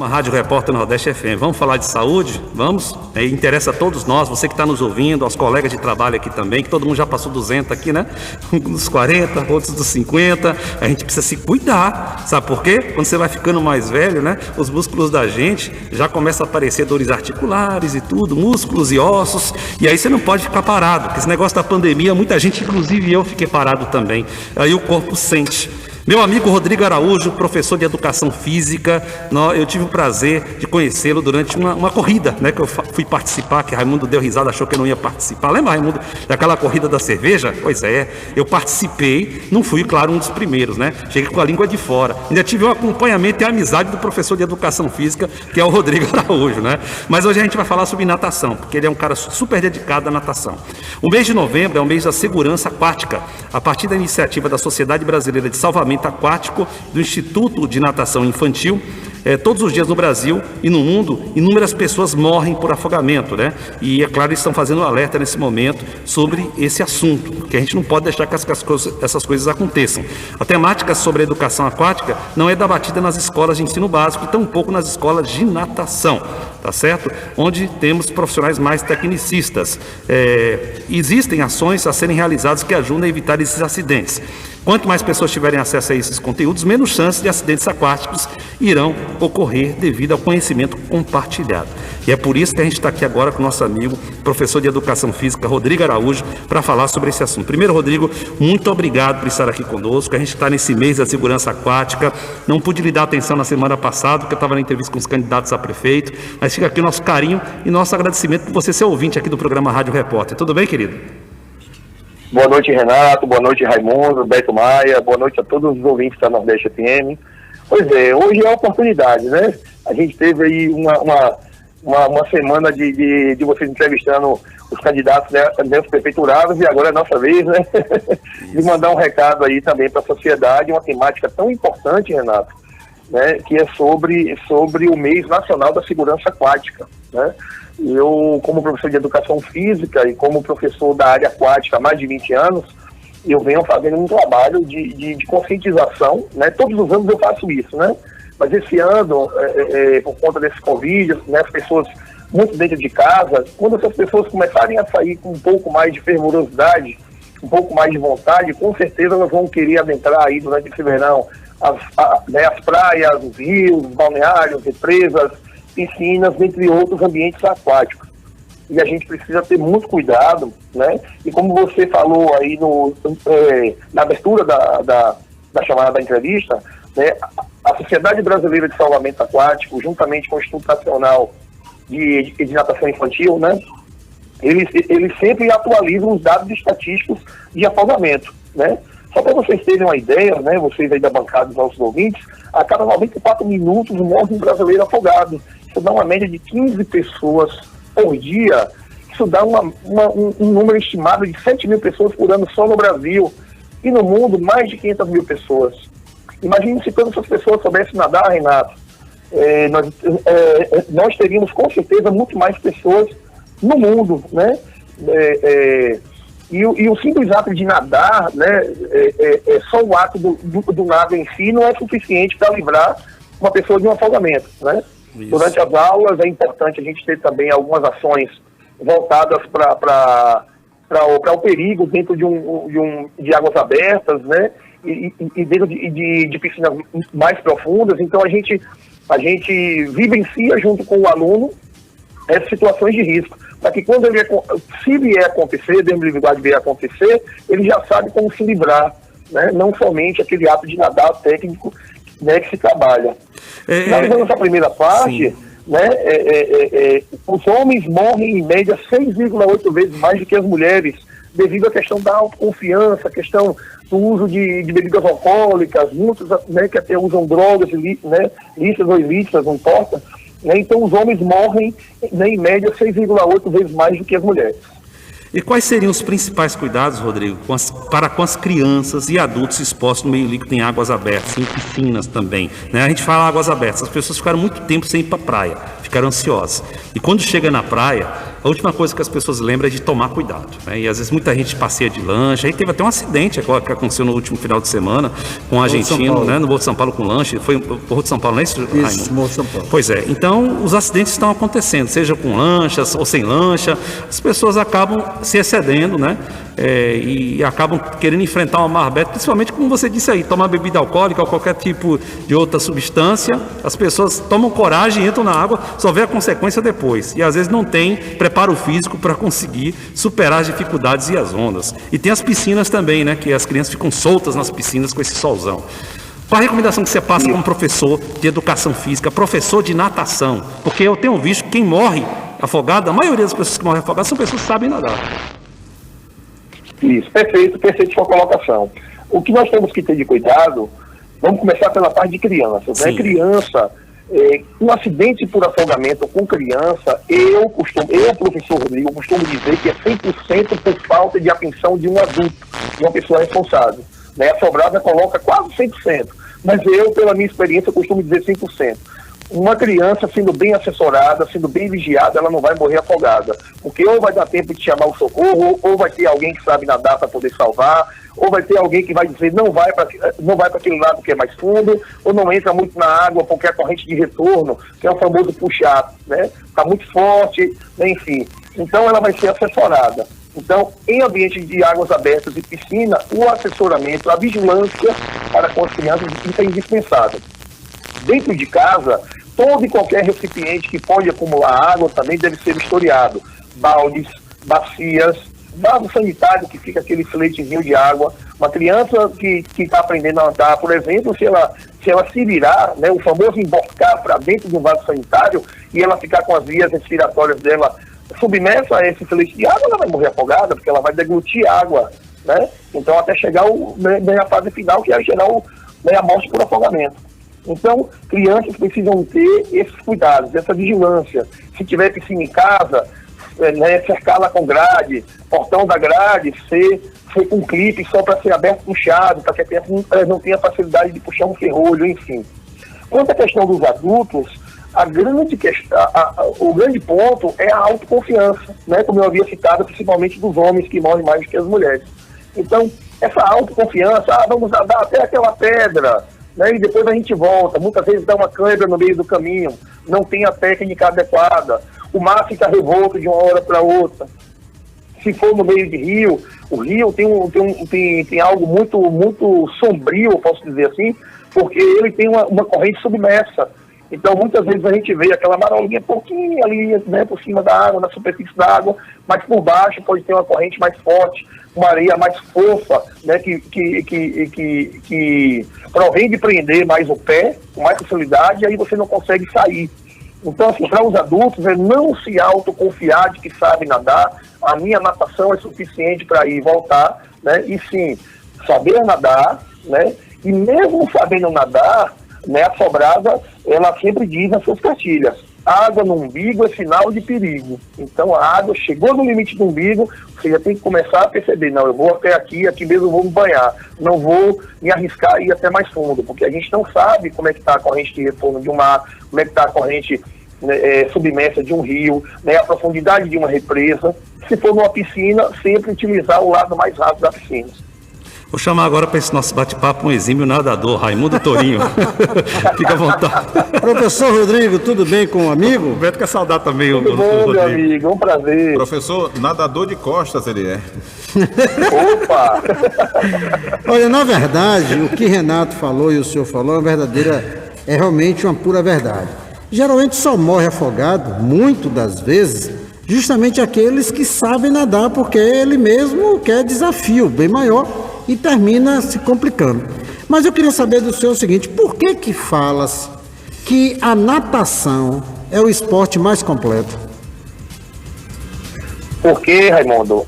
Rádio Repórter Nordeste FM. Vamos falar de saúde? Vamos? Interessa a todos nós, você que está nos ouvindo, aos colegas de trabalho aqui também, que todo mundo já passou 200 aqui, né? Dos 40, outros dos 50. A gente precisa se cuidar. Sabe por quê? Quando você vai ficando mais velho, né? Os músculos da gente já começam a aparecer dores articulares e tudo, músculos e ossos. E aí você não pode ficar parado, porque esse negócio da pandemia, muita gente, inclusive eu, fiquei parado também. Aí o corpo sente. Meu amigo Rodrigo Araújo, professor de Educação Física, eu tive o prazer de conhecê-lo durante uma corrida, né, que eu fui participar, que Raimundo deu risada, achou que eu não ia participar. Lembra, Raimundo, daquela corrida da cerveja? Pois é, eu participei, não fui, claro, um dos primeiros, né? Cheguei com a língua de fora. Ainda tive o acompanhamento e a amizade do professor de Educação Física, que é o Rodrigo Araújo, né? Mas hoje a gente vai falar sobre natação, porque ele é um cara super dedicado à natação. O mês de novembro é o mês da segurança aquática, a partir da iniciativa da Sociedade Brasileira de Salvamento Aquático, do Instituto de Natação Infantil. Todos os dias no Brasil e no mundo, inúmeras pessoas morrem por afogamento, né? E é claro, eles estão fazendo um alerta nesse momento sobre esse assunto, porque a gente não pode deixar que essas coisas aconteçam. A temática sobre a educação aquática não é debatida nas escolas de ensino básico e tampouco nas escolas de natação, tá certo? Onde temos profissionais mais tecnicistas. Existem ações a serem realizadas que ajudam a evitar esses acidentes. Quanto mais pessoas tiverem acesso a esses conteúdos, menos chances de acidentes aquáticos irão ocorrer devido ao conhecimento compartilhado. E é por isso que a gente está aqui agora com o nosso amigo, professor de Educação Física, Rodrigo Araújo, para falar sobre esse assunto. Primeiro, Rodrigo, muito obrigado por estar aqui conosco. A gente está nesse mês da segurança aquática. Não pude lhe dar atenção na semana passada, porque eu estava na entrevista com os candidatos a prefeito, mas fica aqui o nosso carinho e nosso agradecimento por você ser ouvinte aqui do programa Rádio Repórter. Tudo bem, querido? Boa noite, Renato, boa noite, Raimundo, Beto Maia, boa noite a todos os ouvintes da Nordeste FM. Pois é, hoje é a oportunidade, né? A gente teve aí uma semana de vocês entrevistando os candidatos, né, candidatos prefeituráveis, e agora é a nossa vez, né? De mandar um recado aí também para a sociedade, uma temática tão importante, Renato, né? Que é sobre o mês nacional da segurança aquática, né? Eu, como professor de Educação Física e como professor da área aquática há mais de 20 anos, eu venho fazendo um trabalho de conscientização, né? Todos os anos eu faço isso, né? Mas esse ano, por conta desse Covid, né, as pessoas muito dentro de casa, quando essas pessoas começarem a sair com um pouco mais de fervorosidade, um pouco mais de vontade, com certeza elas vão querer adentrar aí durante esse verão as praias, os rios, os balneários, represas, piscinas, entre outros ambientes aquáticos. E a gente precisa ter muito cuidado, né? E como você falou aí na abertura da chamada da entrevista, né? A Sociedade Brasileira de Salvamento Aquático, juntamente com o Instituto Nacional de Natação Infantil, né? Eles sempre atualizam os dados estatísticos de afogamento, né? Só para vocês terem uma ideia, né? Vocês aí da bancada dos nossos ouvintes, a cada 94 minutos morre um brasileiro afogado. Isso dá uma média de 15 pessoas por dia. Isso dá um número estimado de 7 mil pessoas por ano só no Brasil. E no mundo, mais de 500 mil pessoas. Imagine se todas essas pessoas soubessem nadar, Renato. Nós teríamos com certeza muito mais pessoas no mundo, né? E o simples ato de nadar, né? Só o ato do nado em si não é suficiente para livrar uma pessoa de um afogamento, né? Isso. Durante as aulas é importante a gente ter também algumas ações voltadas para o perigo dentro de águas abertas, né? E dentro de piscinas mais profundas. Então a gente vivencia junto com o aluno essas situações de risco, para que quando se vier acontecer, Deus me livre guarde vier acontecer, ele já sabe como se livrar, né? Não somente aquele ato de nadar técnico, né, que se trabalha. Finalizando essa primeira parte, né, os homens morrem em média 6,8 vezes mais do que as mulheres, devido à questão da autoconfiança, a questão do uso de bebidas alcoólicas, muitos, né, que até usam drogas, né, lícitas ou ilícitas, não importa. Né, então os homens morrem, né, em média 6,8 vezes mais do que as mulheres. E quais seriam os principais cuidados, Rodrigo, para com as crianças e adultos expostos no meio líquido em águas abertas, em piscinas também, né? A gente fala águas abertas, as pessoas ficaram muito tempo sem ir para a praia, ficaram ansiosas. E quando chega na praia, a última coisa que as pessoas lembram é de tomar cuidado, né? E às vezes muita gente passeia de lancha, aí teve até um acidente agora que aconteceu no último final de semana com um argentino, né, no Morro de São Paulo com lancha, foi no Morro de São Paulo, não é isso, Raimundo? Isso, Morro de São Paulo. Pois é, então os acidentes estão acontecendo, seja com lanchas ou sem lancha, as pessoas acabam se excedendo, né? E acabam querendo enfrentar uma mar aberta, principalmente como você disse aí, tomar bebida alcoólica ou qualquer tipo de outra substância, as pessoas tomam coragem, entram na água, só vê a consequência depois, e às vezes não tem preparo físico para conseguir superar as dificuldades e as ondas. E tem as piscinas também, né, que as crianças ficam soltas nas piscinas com esse solzão. Qual a recomendação que você passa como professor de educação física, professor de natação? Porque eu tenho visto que quem morre afogado, a maioria das pessoas que morrem afogadas são pessoas que sabem nadar. Isso, perfeito sua colocação. O que nós temos que ter de cuidado, vamos começar pela parte de crianças, né? Criança, um acidente por afogamento com criança, eu, professor Rodrigo, costumo dizer que é 100% por falta de atenção de um adulto, de uma pessoa responsável, né? A Sobrada coloca quase 100%, mas eu, pela minha experiência, costumo dizer 100%. Uma criança sendo bem assessorada, sendo bem vigiada, ela não vai morrer afogada, porque ou vai dar tempo de chamar o socorro, ou vai ter alguém que sabe nadar para poder salvar, ou vai ter alguém que vai dizer não vai para aquele lado que é mais fundo, ou não entra muito na água porque a corrente de retorno, que é o famoso puxar, né, está muito forte, né, enfim. Então ela vai ser assessorada. Então, em ambiente de águas abertas e piscina, o assessoramento, a vigilância para com as crianças, isso é indispensável. Dentro de casa, todo e qualquer recipiente que pode acumular água também deve ser vistoriado. Baldes, bacias, vaso sanitário que fica aquele filetezinho de água. Uma criança que está aprendendo a andar, por exemplo, se ela se virar, né, o famoso emborcar para dentro de um vaso sanitário e ela ficar com as vias respiratórias dela submersa a esse filete de água, ela vai morrer afogada, porque ela vai deglutir água, né? Então, até chegar na fase final, que é gerar a morte por afogamento. Então, crianças precisam ter esses cuidados, essa vigilância. Se tiver piscina em casa, cercá-la com grade, portão da grade ser com clipe só para ser aberto e puxado, para que a criança não tenha facilidade de puxar um ferrolho, enfim. Quanto à questão dos adultos, o grande ponto é a autoconfiança, né? Como eu havia citado, principalmente dos homens que morrem mais do que as mulheres. Então, essa autoconfiança, vamos dar até aquela pedra, né, e depois a gente volta, muitas vezes dá uma câimbra no meio do caminho, não tem a técnica adequada, o mar fica revolto de uma hora para outra. Se for no meio de rio, o rio tem algo muito, muito sombrio, eu posso dizer assim, porque ele tem uma corrente submersa. Então, muitas vezes a gente vê aquela marolinha pouquinho ali, né, por cima da água, na superfície da água, mas por baixo pode ter uma corrente mais forte, uma areia mais fofa, né, que provém de prender mais o pé, com mais facilidade, e aí você não consegue sair. Então, assim, para os adultos, é não se autoconfiar de que sabe nadar, a minha natação é suficiente para ir e voltar, né, e sim, saber nadar, né, e mesmo sabendo nadar, né, a Sobrada, ela sempre diz nas suas cartilhas, água no umbigo é sinal de perigo. Então a água chegou no limite do umbigo, você já tem que começar a perceber, não, eu vou até aqui mesmo eu vou me banhar, não vou me arriscar a ir até mais fundo, porque a gente não sabe como é que está a corrente de retorno de um mar, como é que está a corrente submersa de um rio, né, a profundidade de uma represa. Se for numa piscina, sempre utilizar o lado mais rápido da piscina. Vou chamar agora para esse nosso bate-papo um exímio nadador, Raimundo Torinho. Fica à vontade. Professor Rodrigo, tudo bem com o amigo? O Beto quer saudar também o Tudo bom, meu amigo, um prazer. Professor, nadador de costas ele é. Opa! Olha, na verdade, o que Renato falou e o senhor falou é realmente uma pura verdade. Geralmente só morre afogado, muito das vezes, justamente aqueles que sabem nadar, porque ele mesmo quer desafio bem maior e termina se complicando. Mas eu queria saber do senhor o seguinte, por que falas que a natação é o esporte mais completo? Porque, Raimundo,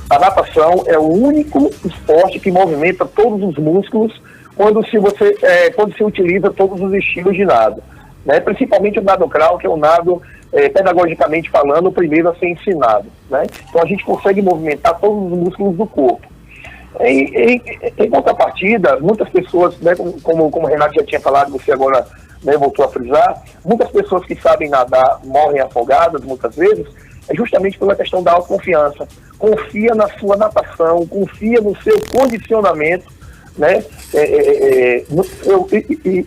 a natação é o único esporte que movimenta todos os músculos quando se utiliza todos os estilos de nado, né? Principalmente o nado crawl, que é o nado, pedagogicamente falando, o primeiro a ser ensinado, né? Então a gente consegue movimentar todos os músculos do corpo. Em contrapartida, muitas pessoas, né, como o Renato já tinha falado, você agora, né, voltou a frisar, muitas pessoas que sabem nadar morrem afogadas muitas vezes, é justamente pela questão da autoconfiança. Confia na sua natação, confia no seu condicionamento, né?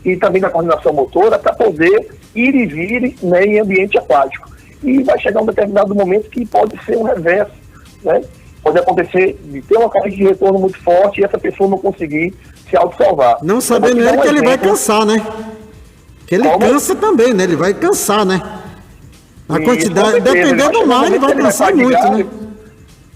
E também na coordenação motora, para poder ir e vir, né, em ambiente aquático. E vai chegar um determinado momento que pode ser um reverso, né? Pode acontecer de ter uma corrente de retorno muito forte e essa pessoa não conseguir se auto-salvar. Não sabendo ele que ele vai cansar, né? Que ele cansa também, né? Ele vai cansar, né? A quantidade, dependendo do mar, ele vai cansar muito, né?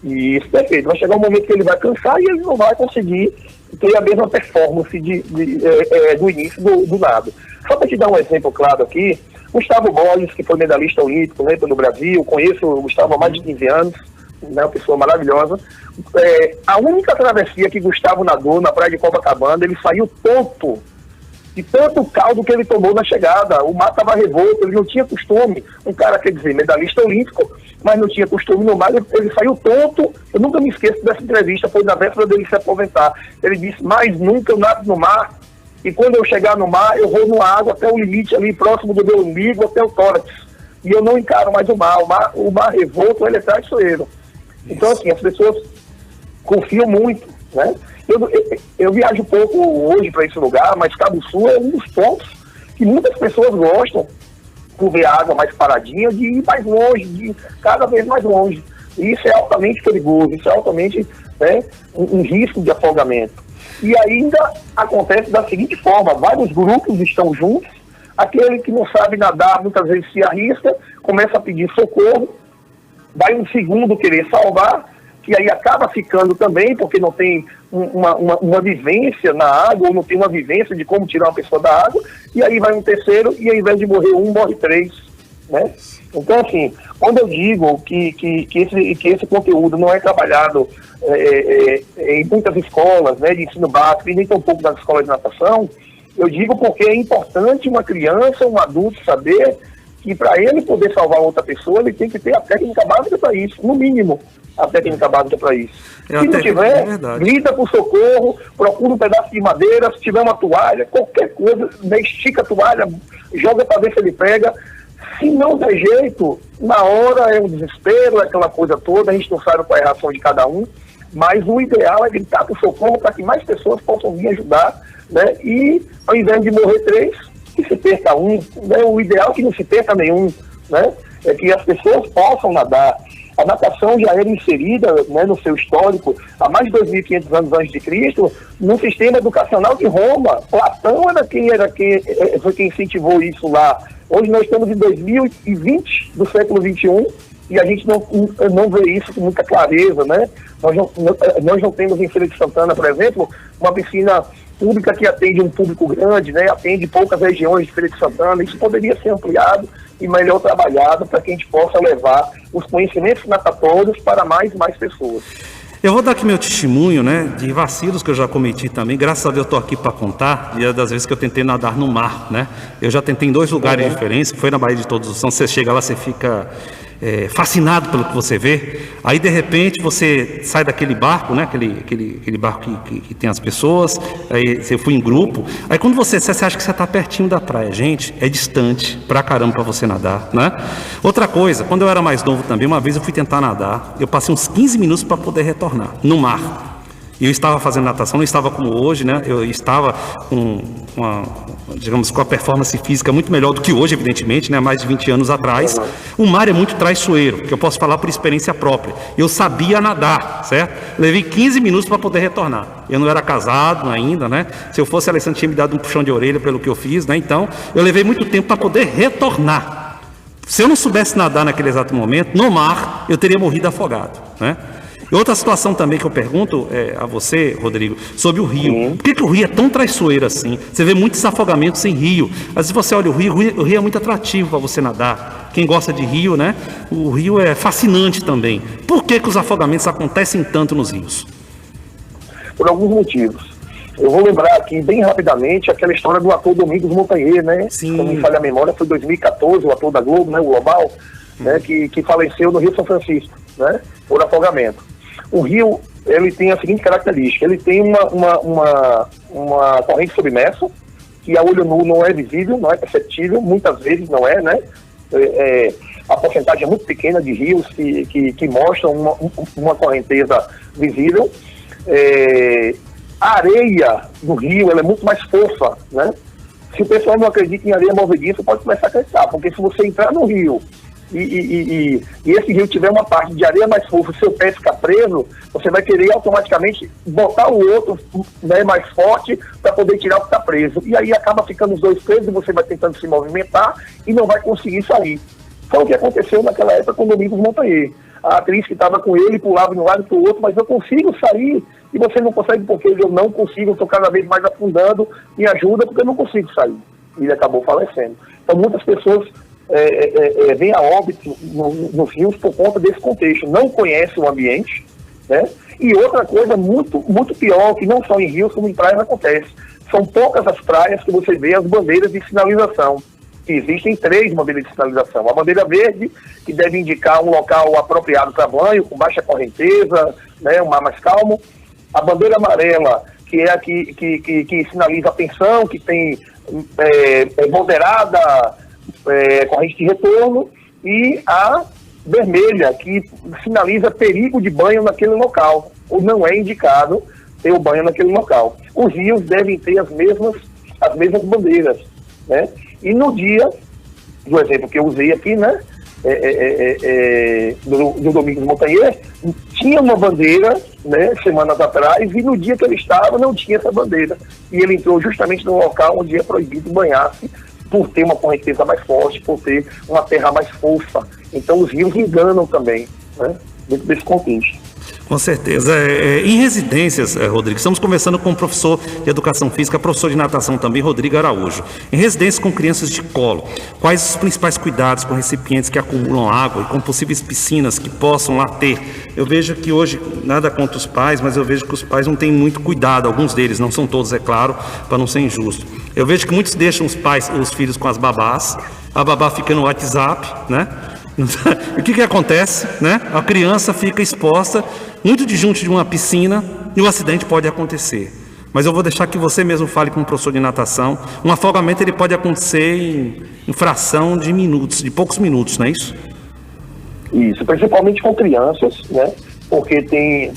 Isso, perfeito. Vai chegar um momento que ele vai cansar e ele não vai conseguir ter a mesma performance do início do nado. Só para te dar um exemplo claro aqui, Gustavo Borges, que foi medalhista olímpico, né, pelo Brasil, conheço o Gustavo há mais de 15 anos, né, uma pessoa maravilhosa. A única travessia que Gustavo nadou na praia de Copacabana, ele saiu tonto de tanto caldo que ele tomou na chegada. O mar estava revolto, ele não tinha costume. Um cara, quer dizer, medalhista olímpico, mas não tinha costume no mar, ele saiu tonto. Eu nunca me esqueço dessa entrevista, foi na véspera dele se aposentar. Ele disse, mais nunca eu nado no mar, e quando eu chegar no mar, eu vou na água até o limite ali, próximo do meu umbigo, até o tórax. E eu não encaro mais o mar. O mar revolto, ele é traiçoeiro. Então, assim, as pessoas confiam muito, né? Eu viajo pouco hoje para esse lugar, mas Cabo Sul é um dos pontos que muitas pessoas gostam, por ver a água mais paradinha, de ir mais longe, de ir cada vez mais longe. E isso é altamente perigoso, isso é altamente, né, um risco de afogamento. E ainda acontece da seguinte forma, vários grupos estão juntos, aquele que não sabe nadar muitas vezes se arrisca, começa a pedir socorro, vai um segundo querer salvar, que aí acaba ficando também, porque não tem uma vivência na água, ou não tem uma vivência de como tirar uma pessoa da água, e aí vai um terceiro, e ao invés de morrer um, morre três, né? Então, assim, quando eu digo que esse conteúdo não é trabalhado em muitas escolas, né, de ensino básico, e nem tão pouco nas escolas de natação, eu digo porque é importante uma criança, um adulto saber que para ele poder salvar outra pessoa, ele tem que ter a técnica básica para isso, no mínimo a técnica básica para isso. Se não tiver, grita por socorro, procura um pedaço de madeira, se tiver uma toalha, qualquer coisa, estica a toalha, joga para ver se ele pega. Se não der jeito, na hora é um desespero, é aquela coisa toda, a gente não sabe qual é a reação de cada um, mas o ideal é gritar por socorro para que mais pessoas possam vir ajudar, né? E ao invés de morrer três, que se perca um, né? O ideal é que não se perca nenhum, né? É que as pessoas possam nadar. A natação já era inserida, né, no seu histórico há mais de 2.500 anos antes de Cristo, no sistema educacional de Roma. Platão foi quem incentivou isso lá. Hoje nós estamos em 2020 do século XXI e a gente não vê isso com muita clareza, né? Nós não temos em Feira de Santana, por exemplo, uma piscina pública que atende um público grande, né? Atende poucas regiões de Feira de Santana. Isso poderia ser ampliado e melhor trabalhado para que a gente possa levar os conhecimentos natatórios para mais e mais pessoas. Eu vou dar aqui meu testemunho, né, de vacilos que eu já cometi também. Graças a Deus eu estou aqui para contar, e é das vezes que eu tentei nadar no mar, né? Eu já tentei em 2 lugares diferentes, foi na Baía de Todos os Santos. Você chega lá, você fica fascinado pelo que você vê. Aí de repente você sai daquele barco, né? Aquele barco que tem as pessoas. Aí você foi em grupo. Aí quando você acha que você está pertinho da praia, gente, é distante pra caramba para você nadar, né? Outra coisa, quando eu era mais novo também, uma vez eu fui tentar nadar, eu passei uns 15 minutos para poder retornar no mar. E eu estava fazendo natação, não estava como hoje, né? Eu estava com a performance física muito melhor do que hoje, evidentemente, né? Mais de 20 anos atrás. O mar é muito traiçoeiro, que eu posso falar por experiência própria. Eu sabia nadar, certo? Levei 15 minutos para poder retornar. Eu não era casado ainda, né? Se eu fosse, a Alessandra tinha me dado um puxão de orelha pelo que eu fiz, né? Então, eu levei muito tempo para poder retornar. Se eu não soubesse nadar naquele exato momento, no mar, eu teria morrido afogado, né? E outra situação também que eu pergunto a você, Rodrigo, sobre o rio. Por que o rio é tão traiçoeiro assim? Você vê muitos afogamentos em rio. Mas se você olha o rio é muito atrativo para você nadar. Quem gosta de rio, né? O rio é fascinante também. Por que os afogamentos acontecem tanto nos rios? Por alguns motivos. Eu vou lembrar aqui bem rapidamente aquela história do ator Domingos Montanher, né? Sim. Se não me falha a memória, foi 2014, o ator da Globo, né? O Global, né? Que faleceu no Rio São Francisco, né? Por afogamento. O rio, ele tem a seguinte característica, ele tem uma corrente submersa, que a olho nu não é visível, não é perceptível, muitas vezes não é, né? a porcentagem é muito pequena de rios que mostram uma correnteza visível. A areia do rio ela é muito mais fofa, né? Se o pessoal não acredita em areia movediça, pode começar a acreditar, porque se você entrar no rio e esse rio tiver uma parte de areia mais fofa, seu pé ficar preso, você vai querer automaticamente botar o outro, né, mais forte para poder tirar o que está preso. E aí acaba ficando os dois presos e você vai tentando se movimentar e não vai conseguir sair. Foi o que aconteceu naquela época com o Domingos Montanher. A atriz que estava com ele pulava de um lado para o outro, mas eu consigo sair e você não consegue porque eu não consigo, estou cada vez mais afundando, me ajuda porque eu não consigo sair. E ele acabou falecendo. Então muitas pessoas vêm a óbito nos rios por conta desse contexto, não conhecem o ambiente, né? E outra coisa muito, muito pior, que não só em rios como em praias acontece, são poucas as praias que você vê as bandeiras de sinalização. Existem 3 bandeiras de sinalização. A bandeira verde, que deve indicar um local apropriado para banho, com baixa correnteza, né, um mar mais calmo. A bandeira amarela, que é a que sinaliza a tensão, que tem moderada corrente de retorno. E a vermelha, que sinaliza perigo de banho naquele local, ou não é indicado ter o banho naquele local. Os rios devem ter as mesmas bandeiras, né? E no dia, do exemplo que eu usei aqui, né, do Domingos Montanher, tinha uma bandeira, né, semanas atrás, e no dia que ele estava não tinha essa bandeira. E ele entrou justamente no local onde é proibido banhar-se, por ter uma correnteza mais forte, por ter uma terra mais fofa. Então os rios enganam também, né, dentro desse contexto. Com certeza. Em residências, Rodrigo, estamos conversando com o professor de Educação Física, professor de natação também, Rodrigo Araújo. Em residências com crianças de colo, quais os principais cuidados com recipientes que acumulam água e com possíveis piscinas que possam lá ter? Eu vejo que hoje, nada contra os pais, mas eu vejo que os pais não têm muito cuidado, alguns deles, não são todos, é claro, para não ser injusto. Eu vejo que muitos deixam os filhos com as babás, a babá fica no WhatsApp, né? O que acontece, né? A criança fica exposta muito junto de uma piscina e o acidente pode acontecer. Mas eu vou deixar que você mesmo fale com o professor de natação. Um afogamento ele pode acontecer em fração de minutos, de poucos minutos, não é isso? Isso, principalmente com crianças, né? Porque tem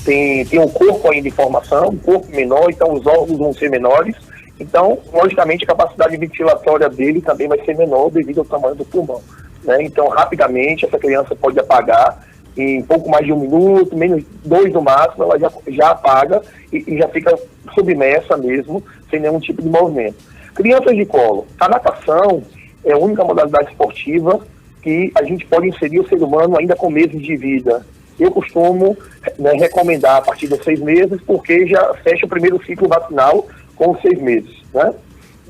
um corpo ainda em formação, um corpo menor, então os órgãos vão ser menores. Então, logicamente, a capacidade ventilatória dele também vai ser menor devido ao tamanho do pulmão, né? Então, rapidamente, essa criança pode apagar em pouco mais de 1 minuto, menos 2 no máximo, ela já apaga e já fica submersa mesmo, sem nenhum tipo de movimento. Crianças de colo, a natação é a única modalidade esportiva que a gente pode inserir o ser humano ainda com meses de vida. Eu costumo, né, recomendar a partir dos 6 meses, porque já fecha o primeiro ciclo vacinal com os 6 meses, né?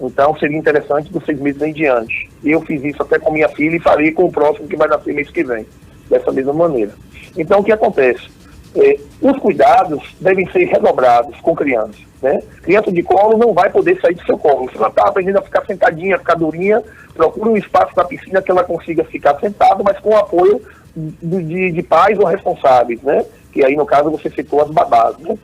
Então seria interessante dos 6 meses em diante. Eu fiz isso até com minha filha e farei com o próximo que vai nascer mês que vem, dessa mesma maneira. Então o que acontece? Os cuidados devem ser redobrados com crianças, né? Criança de colo não vai poder sair do seu colo. Se ela está aprendendo a ficar sentadinha, a ficar durinha, procura um espaço na piscina que ela consiga ficar sentada, mas com o apoio de pais ou responsáveis, né? Que aí no caso você citou as babás, né?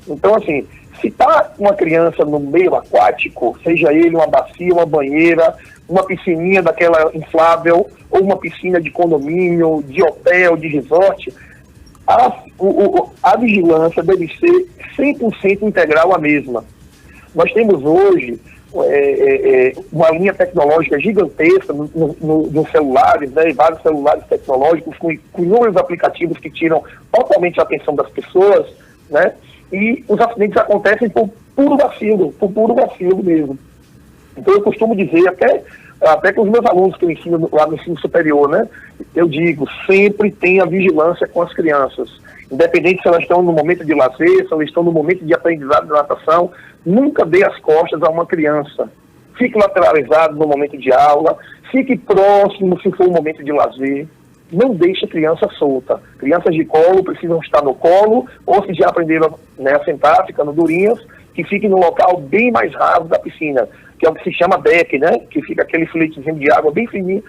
Então assim, se está uma criança no meio aquático, seja ele uma bacia, uma banheira, uma piscininha daquela inflável, ou uma piscina de condomínio, de hotel, de resort, a vigilância deve ser 100% integral a mesma. Nós temos hoje uma linha tecnológica gigantesca nos celulares, né, e vários celulares tecnológicos com inúmeros aplicativos que tiram totalmente a atenção das pessoas, né? E os acidentes acontecem por puro vacilo mesmo. Então eu costumo dizer, até com os meus alunos que eu ensino lá no ensino superior, né? Eu digo, sempre tenha vigilância com as crianças. Independente se elas estão no momento de lazer, se elas estão no momento de aprendizado de natação, nunca dê as costas a uma criança. Fique lateralizado no momento de aula, fique próximo se for um momento de lazer. Não deixe a criança solta. Crianças de colo precisam estar no colo, ou se já aprenderam, né, a sentar, ficando durinhas, que fiquem no local bem mais raso da piscina, que é o que se chama deck, né? Que fica aquele filetezinho de água bem fininho,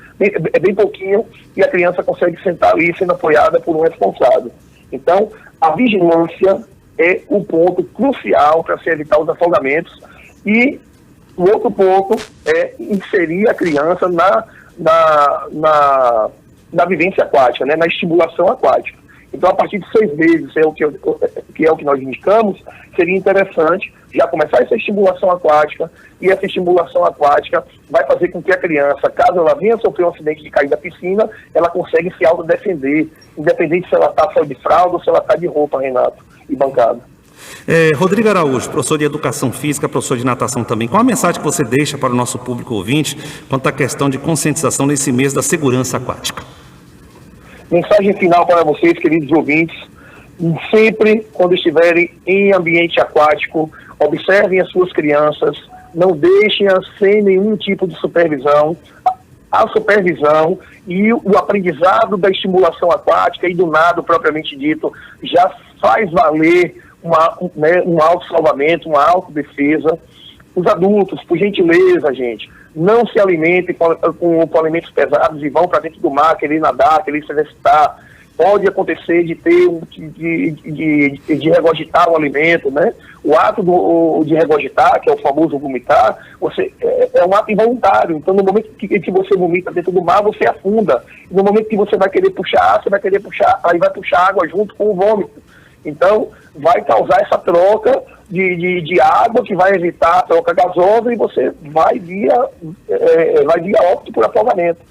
bem pouquinho, e a criança consegue sentar ali sendo apoiada por um responsável. Então, a vigilância é o ponto crucial para se evitar os afogamentos. E o outro ponto é inserir a criança na vivência aquática, né, na estimulação aquática. Então, a partir de 6 meses, que é o que nós indicamos, seria interessante já começar essa estimulação aquática, e essa estimulação aquática vai fazer com que a criança, caso ela venha sofrer um acidente de cair da piscina, ela consegue se autodefender, independente se ela está só de fralda ou se ela está de roupa, Renato, e bancada. Rodrigo Araújo, professor de Educação Física, professor de natação também. Qual a mensagem que você deixa para o nosso público ouvinte quanto à questão de conscientização nesse mês da segurança aquática? Mensagem final para vocês, queridos ouvintes: sempre quando estiverem em ambiente aquático, observem as suas crianças, não deixem-as sem nenhum tipo de supervisão. A supervisão e o aprendizado da estimulação aquática e do nado propriamente dito já faz valer um autossalvamento, uma autodefesa. Os adultos, por gentileza, gente, não se alimentem com alimentos pesados e vão para dentro do mar querer nadar, querer se exercitar. Pode acontecer de ter de regurgitar o alimento, né? O ato de regurgitar, que é o famoso vomitar, é um ato involuntário. Então, no momento que você vomita dentro do mar, você afunda. No momento que você vai querer puxar, aí vai puxar água junto com o vômito. Então, vai causar essa troca de água, que vai evitar a troca gasosa, e você vai via óbito por afogamento.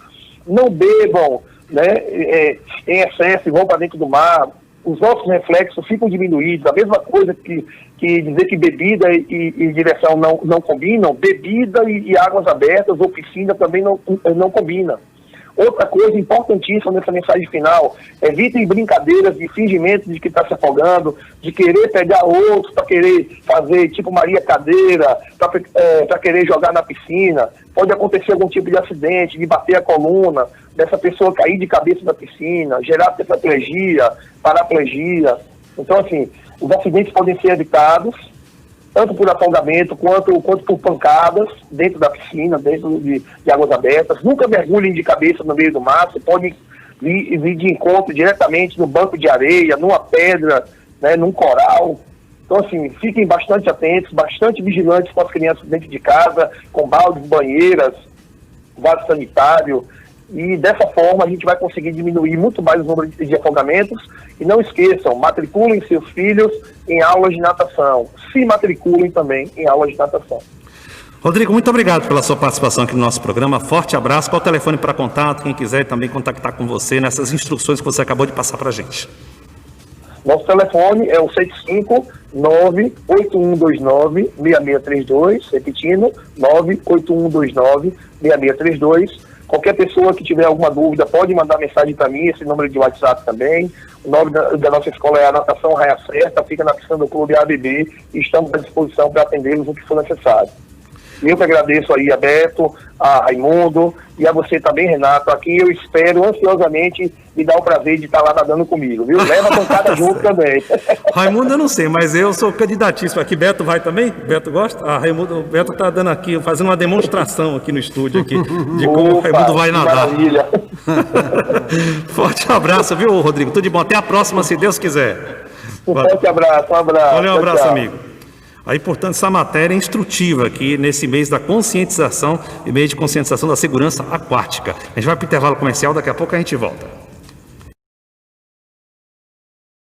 Não bebam, né, em excesso e vão para dentro do mar. Os nossos reflexos ficam diminuídos. A mesma coisa que dizer que bebida e direção não combinam, bebida e águas abertas ou piscina também não combinam. Outra coisa importantíssima nessa mensagem final: evitem brincadeiras de fingimento de que está se afogando, de querer pegar outros para querer fazer tipo Maria Cadeira, para querer jogar na piscina. Pode acontecer algum tipo de acidente, de bater a coluna, dessa pessoa cair de cabeça na piscina, gerar tetraplegia, paraplegia. Então, assim, os acidentes podem ser evitados, tanto por afogamento quanto por pancadas dentro da piscina, dentro de águas abertas. Nunca mergulhem de cabeça no meio do mar. Você pode vir de encontro diretamente no banco de areia, numa pedra, né, num coral. Então, assim, fiquem bastante atentos, bastante vigilantes com as crianças dentro de casa, com baldes, banheiras, vaso sanitário. E dessa forma a gente vai conseguir diminuir muito mais o número de afogamentos. E não esqueçam, matriculem seus filhos em aulas de natação. Se matriculem também em aulas de natação. Rodrigo, muito obrigado pela sua participação aqui no nosso programa. Forte abraço. Qual o telefone para contato? Quem quiser também contactar com você nessas instruções que você acabou de passar para a gente. Nosso telefone é o 759-8129-6632, repetindo, 98129-6632. Qualquer pessoa que tiver alguma dúvida pode mandar mensagem para mim, esse número de WhatsApp também. O nome da nossa escola é a Natação Raia Certa, fica na piscina do Clube ABB, e estamos à disposição para atendê-los o que for necessário. Eu que agradeço aí a Beto, a Raimundo e a você também, Renato. Aqui eu espero ansiosamente me dar o prazer de estar lá nadando comigo, viu? Leva a bancada junto também. Raimundo eu não sei, mas eu sou candidatíssimo aqui. Beto vai também? Beto gosta? Raimundo, o Beto está dando aqui, fazendo uma demonstração aqui no estúdio aqui, de como o Raimundo vai nadar. Maravilha. Forte abraço, viu, Rodrigo? Tudo de bom. Até a próxima, se Deus quiser. Forte abraço, um abraço. Valeu, um abraço, tchau. amigo. Aí, portanto, essa matéria é instrutiva aqui nesse mês da conscientização e mês de conscientização da segurança aquática. A gente vai para o intervalo comercial, daqui a pouco a gente volta.